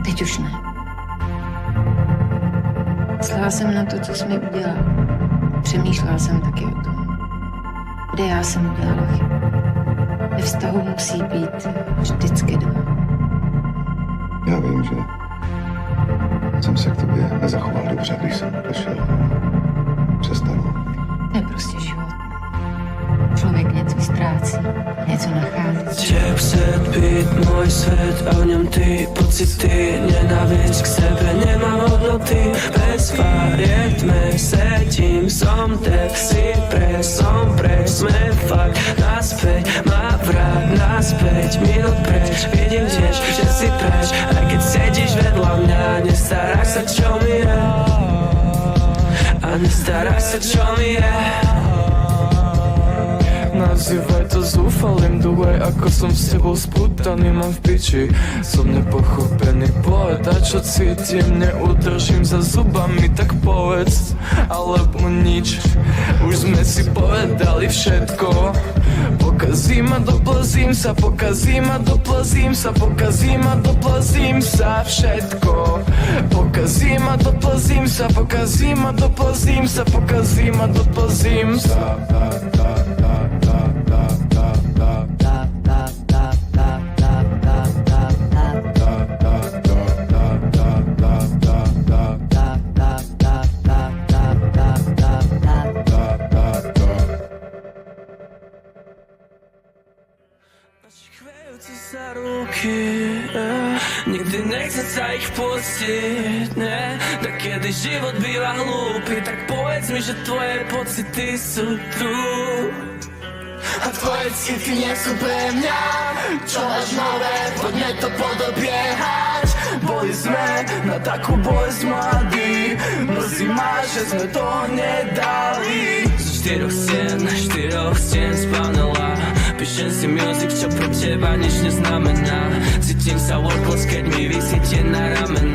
Teď už ne. Myslela jsem na to, co jsi mi udělal. Přemýšlela jsem taky o tom, kde já jsem udělala chybu. Ve vztahu musí být vždycky dva. Já vím, že jsem se k tobě nezachoval dobře, když jsem odešel. Přestanu. To je prostě život. Člověk něco ztrácí, něco nachází. Chtěl být môj svet a v ňom ty pocity. Nenávisť k sebe nemá hodnoty. Bez fariet tme sedím, som si som sme fakt naspäť. Má vráť naspäť, minút preč. Vidím tiež, že si preč. Aj keď sedíš vedľa mňa, nestaráš sa, čo mi je. A nestaráš sa, čo mi je. Nazývaj to zúfalým, the way ako som s tebou spútaný, mám v piči. Som nepochopený, povedať čo cítim, neudržím za zubami, tak povedz, alebo nič. Už sme si povedali všetko. Pokazím a doplazím sa, pokazím a doplazím sa, pokazím a doplazím sa, všetko. Pokazím a doplazím sa, pokazím a doplazím sa, pokazím a doplazím sa. Za ruky, nikdy nechcem sa ich pustiť, ne? Tak kedy život býva hlúpy, tak povedz mi, že tvoje pocity sú tu. A tvoje city nie sú pre mňa. Čo máš nové, poďme to podobiehať. Boli sme na takú bolesť mladí. Mrzí ma, že sme to nedali. Z štyroch stien spánela. Píšem si music, čo pro teba nič neznamená. Cítim sa workless, keď mi vysíte na ramena.